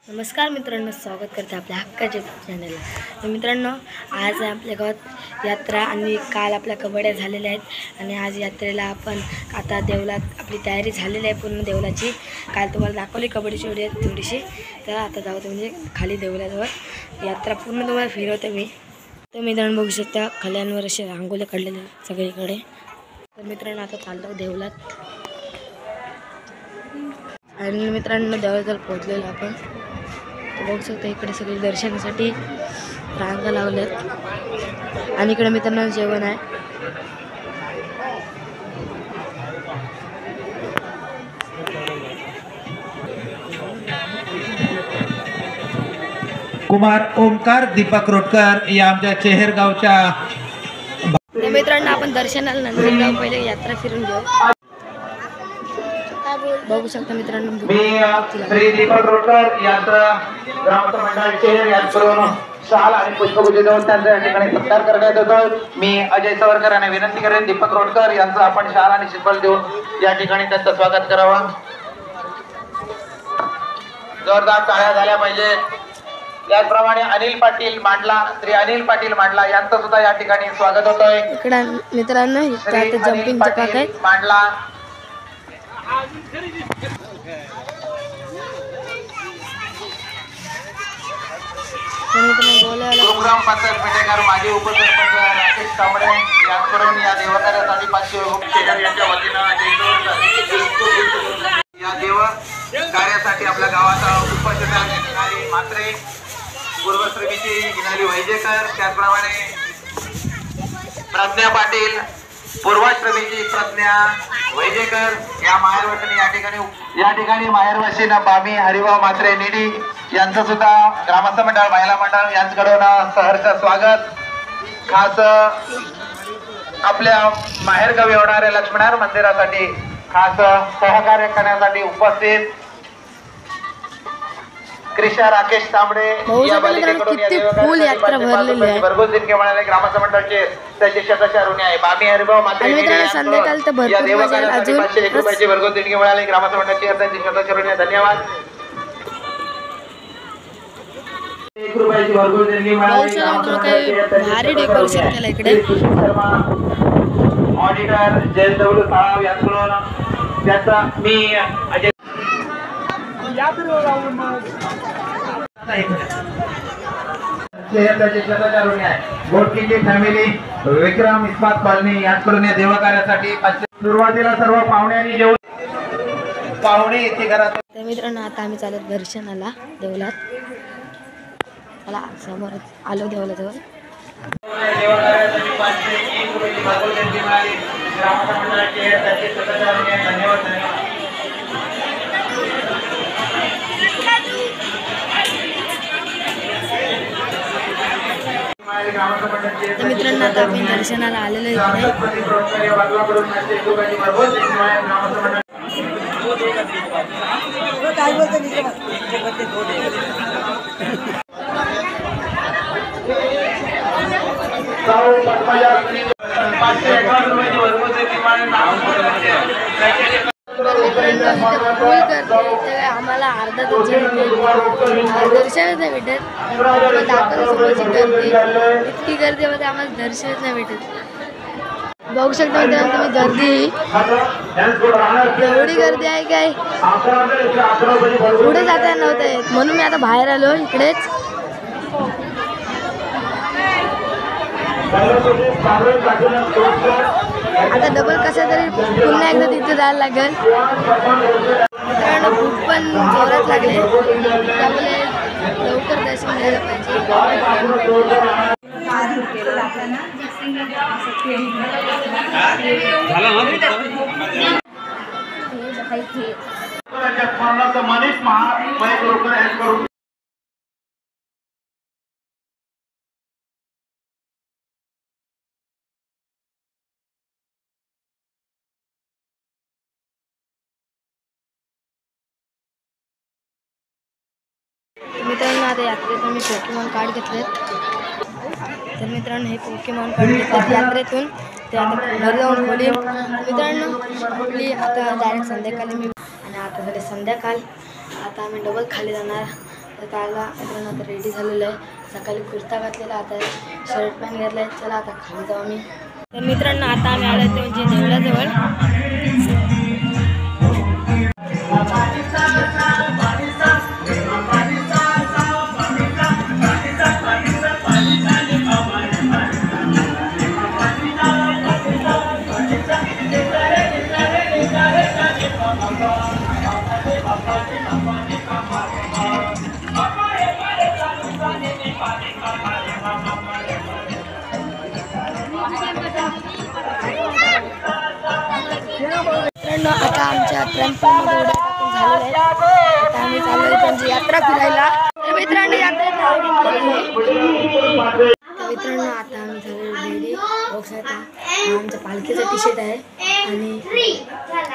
नमस्कार मित्रांनो, स्वागत करते आपल्या हक्काच्या चॅनलला। तर मित्रांनो, आज आपल्या गावात यात्रा आणि काल आपल्या कबड्ड्या झालेल्या आहेत आणि आज यात्रेला आपण आता देवलात आपली तयारी झालेली आहे पूर्ण देवलाची। काल तुम्हाला दाखवली कबड्डीची व्हिडिओ थोडीशी, तर आता जाऊ म्हणजे खाली देवलाजवळ यात्रा पूर्ण तुम्हाला फिरवते मी। तर मित्रांनो बघू शकता खल्यांवर असे रांगोळ्या काढलेले सगळीकडे। तर मित्रांनो आता चाललो देवलात आणि मित्रांनो देवळाजवळ पोहोचलेलो आपण। बघू शकता इकडे सगळे दर्शनासाठी रांगा लावल्यात आणि इकडे मित्रांनो जेवण आहे। कुमार ओमकार दीपक रोटकर या आमच्या चेहरगावच्या। मित्रांनो आपण दर्शनाला नंतर जाऊ, पहिले यात्रा फिरून घेऊ। बघू शकता मित्रांनो मी श्री दीपक रोटकर यांचा ग्रामस्थ मंडळ चेहर यांच्याकडून शाल आणि पुष्पगुच्छ देऊन त्यांचा या ठिकाणी सत्कार करण्यात येतो। मी अजय सवरकर यांना विनंती करेन दीपक रोटकर यांचं आपण शाल आणि श्रीफळ देऊन या ठिकाणी त्यांचं स्वागत करावं। जोरदार टाळ्या झाल्या पाहिजे। त्याचप्रमाणे अनिल पाटील मांडला, श्री अनिल पाटील मांडला यांचं सुद्धा या ठिकाणी स्वागत होतोय। इकडे मित्रांनो इथे जंपिंग चपाक आहे मांडला। प्रोग्राम पंचायत पेठेकर माजी उपसरपंच राकेश कांबळे यांच्याकडून या देवकार्यासाठी 500 यांच्या वतीनं या देव कार्यासाठी आपल्या गावात उपस्थित घेणारी मात्रे पूर्वश्रमीची हिनाली वैजेकर, त्याचप्रमाणे प्रज्ञा पाटील पूर्वाश्रमीची प्रज्ञा वैजेकर या माहेरवासीने या ठिकाणी माहेरवासीनं बामी हरिभाऊ मात्रे निडी यांचं सुद्धा ग्रामस्थ मंडळ महिला मंडळ यांच्याकडून सहर्ष स्वागत। खास आपल्या माहेरगावी होणाऱ्या लक्ष्मणार मंदिरासाठी खास सहकार्य करण्यासाठी उपस्थित कृष्णा राकेश तांबडे या बालिकेकडून भरघोस देणगी मिळाले। ग्रामस्थ मंडळाचे त्याचे सदस्य ऋणी आहे बामी हरिभाऊ मात्रे या देवकार्यासाठी 501 रुपयाची भरघोस देणगी मिळाली। ग्रामस्थ मंडळाचे त्याचे सदस्य ऋणी आहे, धन्यवाद। 1 रुपयाची भरघोस देणगी मिळाली। भारी डेकोरेशन केलं इकडे। ऑडिटर जयदेव साळाव यांच्याकडून त्याचा मी अजय गोटकीची फॅमिली विक्रम इस्पात कॉलनी यांच्याकडून या देवकार्यासाठी सुरुवातीला सर्व पाहुण्यांनी जेवण पाहुणे येथे घरात। तर मित्रांनो आता आम्ही चालत दर्शनाला देवलात, मला समोर आलो देवलाजवळ। देवकार्यासाठी 501 रुपयाची भरघोस देणगी मिळाली। ग्रामस्थ मंडळाचे त्याचे सदस्य धन्यवाद। मित्रांनो आता आपण दर्शनाला आलेलो इकडे। काय बोलतो आम्हाला अर्धा दर्शनच नाही भेटत, इतकी गर्दी होते आम्हाला दर्शनच नाही भेटत। बघू शकता मित्रांनो तुम्ही गर्दी, एवढी गर्दी आहे काय पुढे जाता नव्हतं येत, म्हणून मी आता बाहेर आलो इकडेच। आता डबल कसं तरी पुन्हा एकदा तिथे जायला लागेल। मित्रांनो भूक पण जोरात लागले, त्यामुळे लवकर दर्शन घ्यायला पाहिजे। मित्रांनो आता यात्रेतून मी पोकेमॉन कार्ड घेतलेत। तर मित्रांनो हे पोकेमॉन कार्ड घेतलेत यात्रेतून, ते आता घरी जाऊन खोलीन। मित्रांनो आपली आता डायरेक्ट संध्याकाळी मी आणि आता झाले संध्याकाळ, आता आम्ही डबल खाली जाणार। तर त्याला मित्रांनो आता रेडी झालेलं आहे. सकाळी कुर्ता घातलेला, आता शर्ट पॅन्ट घातला आहे. चला आता खाली जाऊ आम्ही. तर मित्रांनो आता आम्ही आलो ते म्हणजे देवळाजवळ. मित्रांनो आता आमच्या ट्रॅम्पोलिनमध्ये उड्या टाकून झालेलं आहे. आता आम्ही चाललो आहे त्यांची यात्रा फिरायला. तर मित्रांनो यात्रेत नाव घेतलेलं आहे. तर मित्रांनो आता आम्ही झालेलो रेडी. बघू आता आमच्या पालखीचा टी शर्ट आहे आणि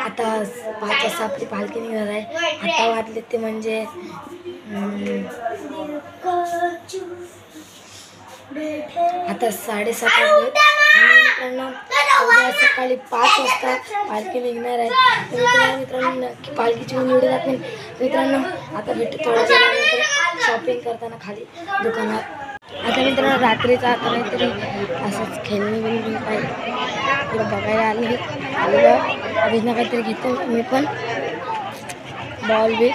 आता 5 वाजता आपली पालखी निघणार आहे. आता वाटले ते म्हणजे आता 7:30 वाजले आणि मित्रांनो उद्या सकाळी 5 वाजता पालखी निघणार आहे. तर मित्रांनो नक्की पालखीची व्हिडिओ दाखवेन. मित्रांनो आता भेटू थोड्या वेळानंतर शॉपिंग करताना खाली दुकानात. आता मित्रांनो रात्रीचा आता काहीतरी असंच खेळणी बिळणी काय पुढं बघायला आलेलं अभिनय काहीतरी घेतो मी पण बॉल बी.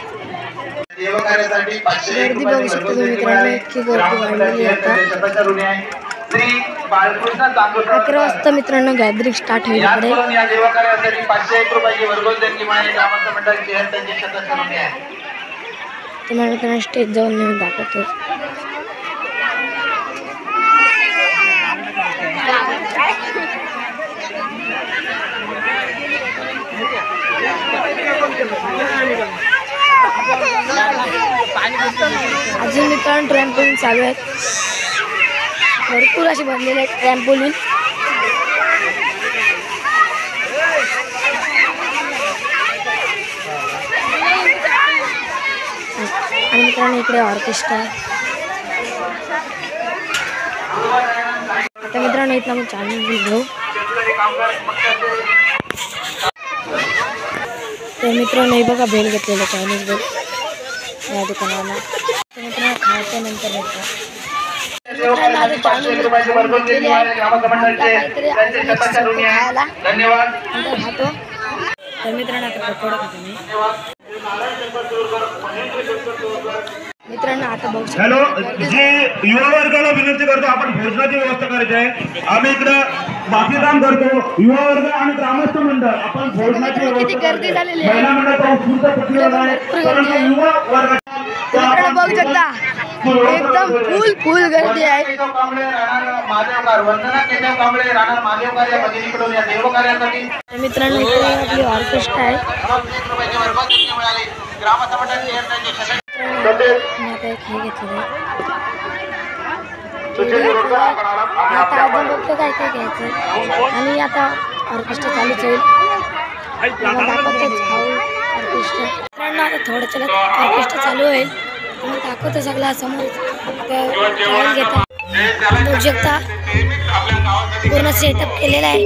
गर्दी बघू शकतो तुम्ही मित्रांनो, इतकी गर्दी वाढलेली आता. 11 वाजता मित्रांनो गॅदरिंग स्टार्ट होईल इकडे. तुम्हाला मित्रांनो स्टेज जाऊन मी दाखवतो. अजून मित्रांनो ट्रॅम्पोलिन चालू आहेत. भरपूर असे भरलेले आहेत ट्रॅम्पोलिन. आणि मित्रांनो इकडे ऑर्केस्ट्रा आहे. आता मित्रांनो इथं आपण चायनीज बिल घेऊ. तर मित्रांनो हे बघा भेल घेतलेलं चायनीज बिल या दुकानाला. तर मित्रांनो खायच्यानंतर भेटतो. तर मित्रांनो आता पकोडा खातो मी. मित्रांनो आता बघू. हॅलो, जे युवा वर्गाला विनंती करतो, आपण भोजनाची व्यवस्था करायची आहे. आम्ही इकडं बाकी काम करतो. युवा वर्ग आणि ग्रामस्थ मंडळ आपण भोजनाची किती गर्दी झालेली आहे. महिला मंडळाचा उत्स्फूर्त प्रतिसाद आहे. परंतु युवा वर्ग बघू शकता एकदम फुल गर्दी आहे. मित्रांनो इकडे आपली ऑर्केस्ट्रा आहे. आता एक हे घेतलं आता अजून बघतो काय काय घ्यायचं आणि आता ऑर्केस्ट्रा चालूच होईल. दाखवतोच खाऊ ऑर्केस्ट्रा. मित्रांनो आता थोडं चलत ऑर्केस्ट्रा चालू होईल. तुम्ही दाखवतो सगळा समोर. आता ट्रायल घेता बघू शकता पूर्ण सेटअप केलेला आहे.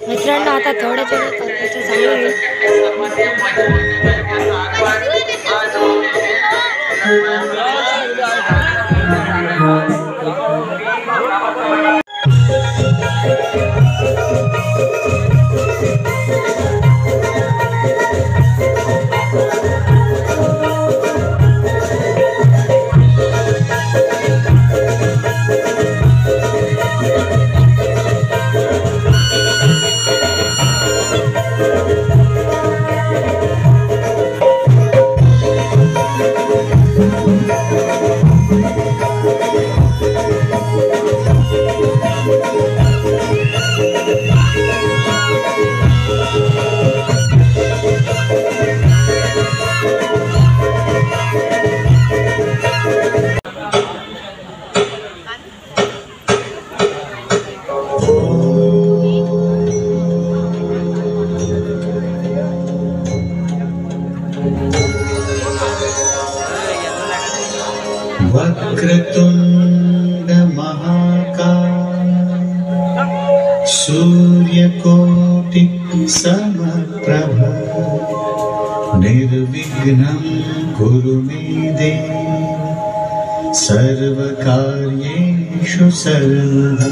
मित्रांनो आता थोड्याच वेळात ऑर्केस्ट्रा चालू होईल. वक्रतुंड महाकाय सूर्यकोटि समप्रभ निर्विघ्नं कुरु मे देव सर्वकार्येषु सर्वदा।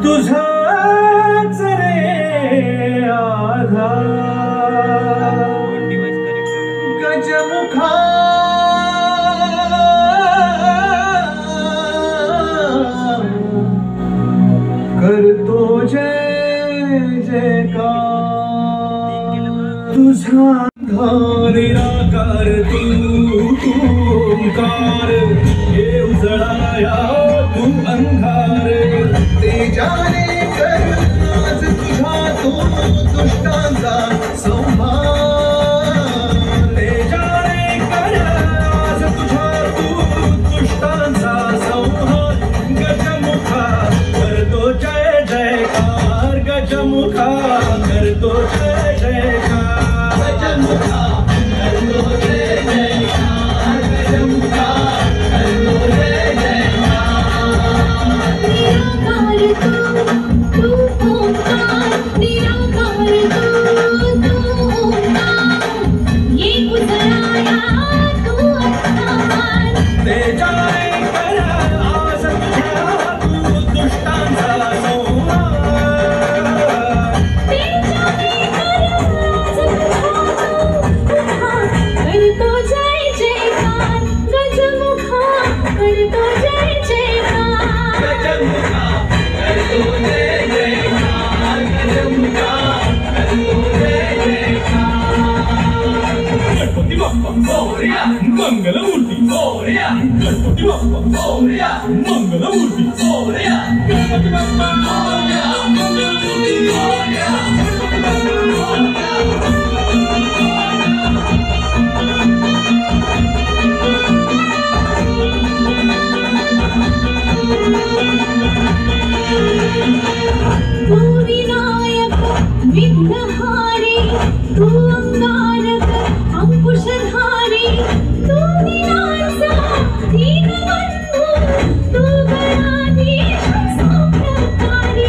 तुझाच रे आधार गजमुखा करतो जय जयकार तुझा निराकार तू ओंकार हे उजळाया तू अंधार तेजाने कर आज तुझा तो दुष्टांचा संहार तेजाने कर आज तुझा तू दुष्टांचा संहार गजमुखा करतो जय जयकार गजमुखा करतो जय जयकार गजमुखा करतो जय जयकार गजमुखा करतो जय मंगलमूर्ती मोरया गणपती बाप्पा मोरया मंगलमूर्ती मोरया गणपती बाप्पा मोरया मंगलमूर्ती मोरया गणपती बाप्पा तू विनायक विघ्नहारी तू अंगारक अंकुशधारी तू निरासा दीनबंधू तू गणाधीश सौख्यकारी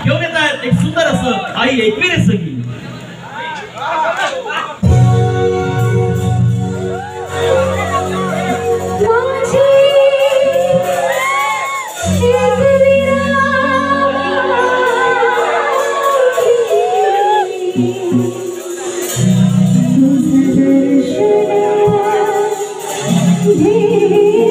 घेऊन येतात एक सुंदर असं आई एकवीर सखी. तुझे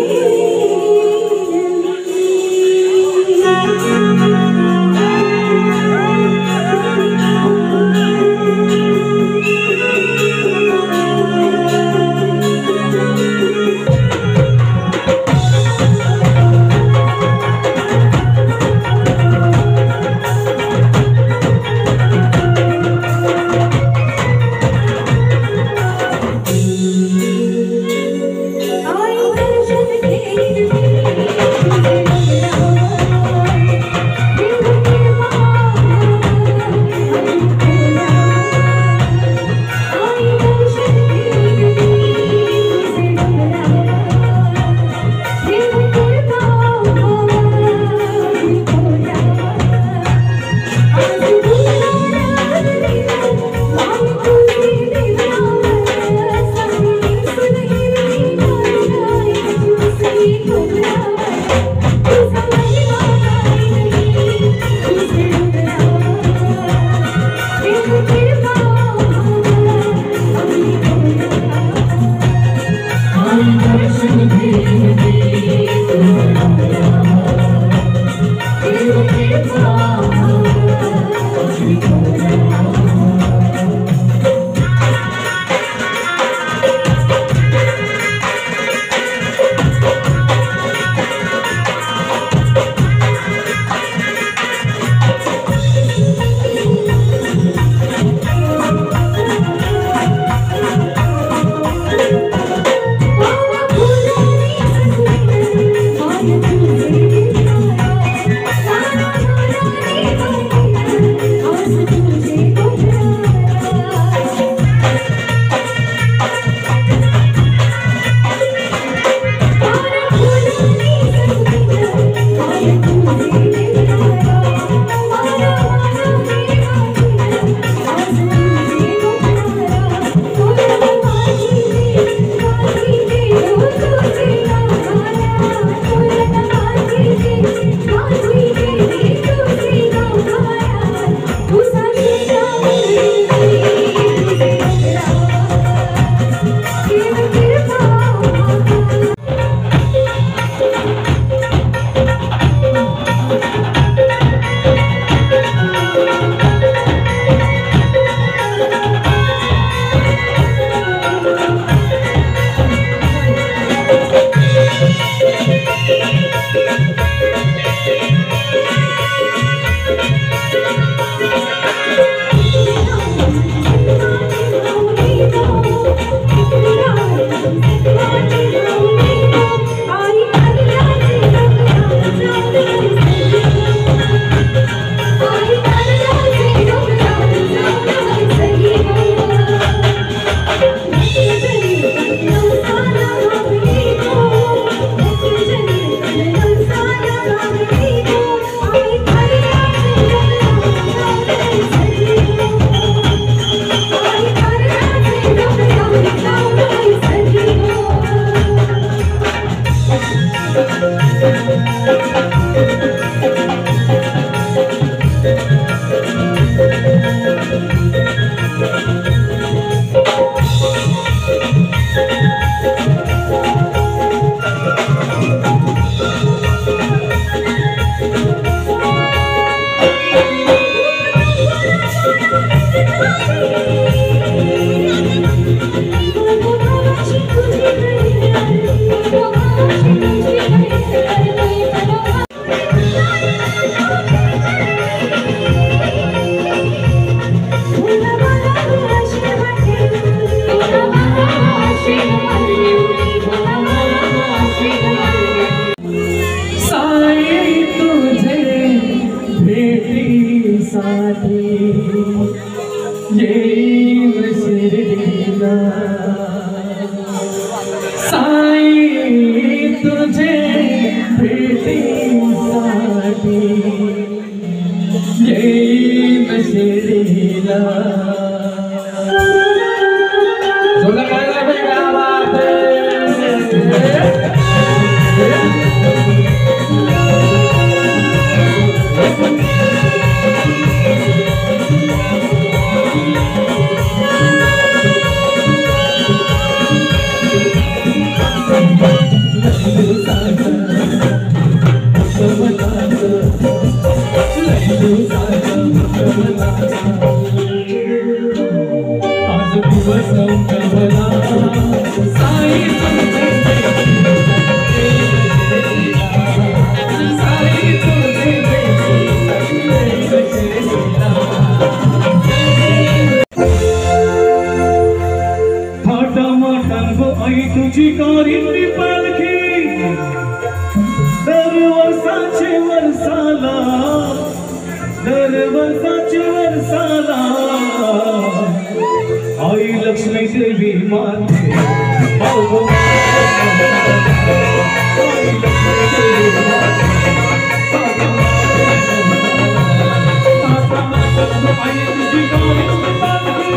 येईन शिर्डीला. जोरदार करायला पाहिजे गावात. आज दिवस संपला साई आई तुझी कारिंदी पालखी दरवर्षाचे वर्षाला आई लक्ष्मी देवी माते आई तुझी कारिंदी पालखी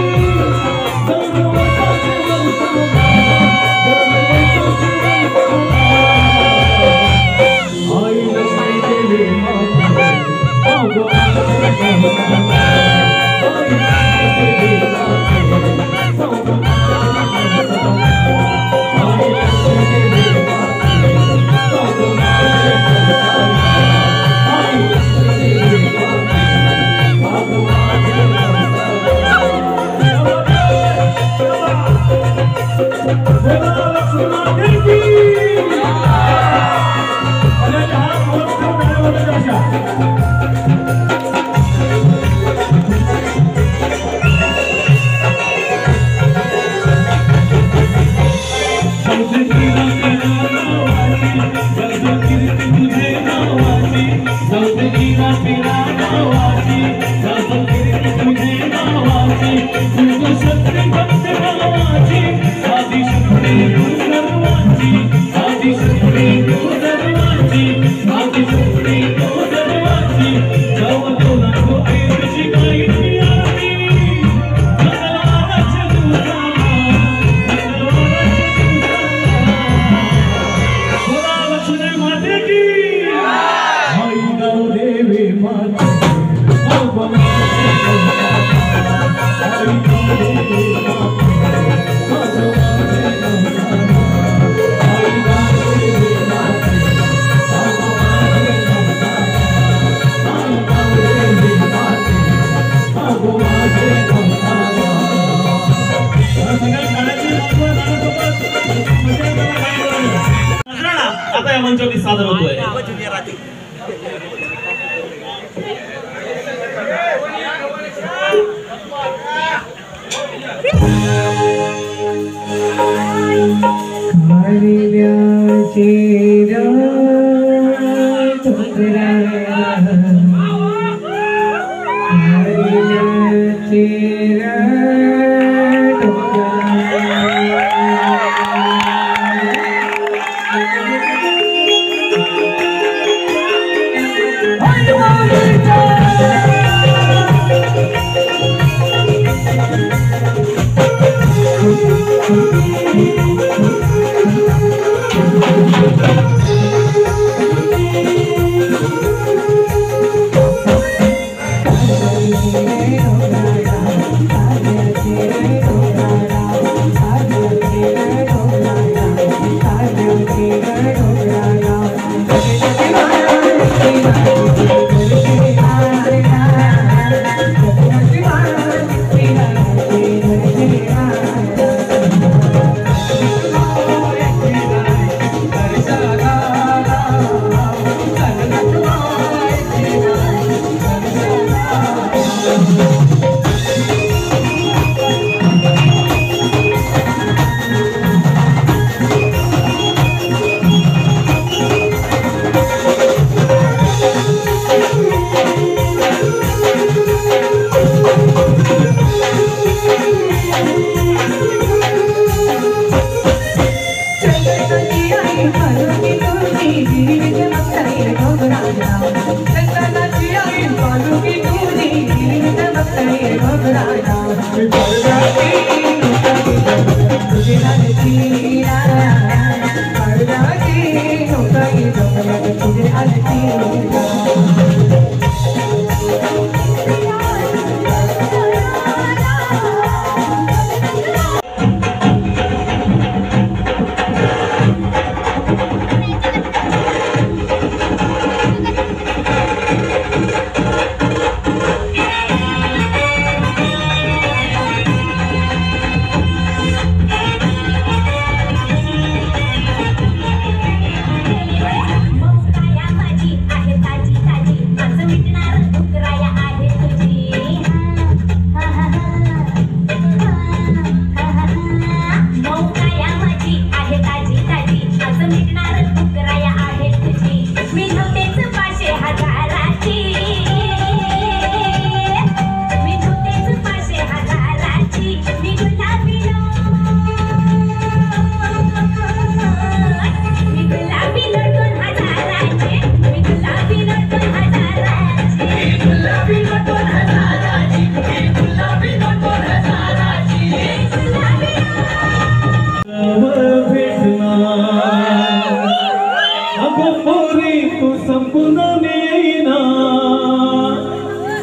आता या मंचावरती सादर होतोय. जमण्यात तुझे आले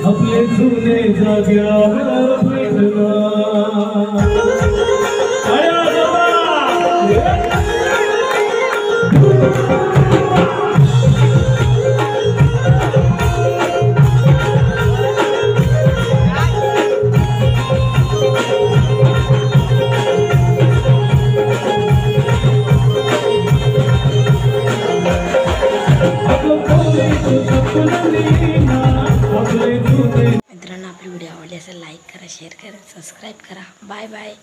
आपले जुने जाग्यावर भेटला मित्रांनो आपली व्हिडिओ आवडली असेल लाईक करा शेअर करा सबस्क्राईब करा बाय बाय.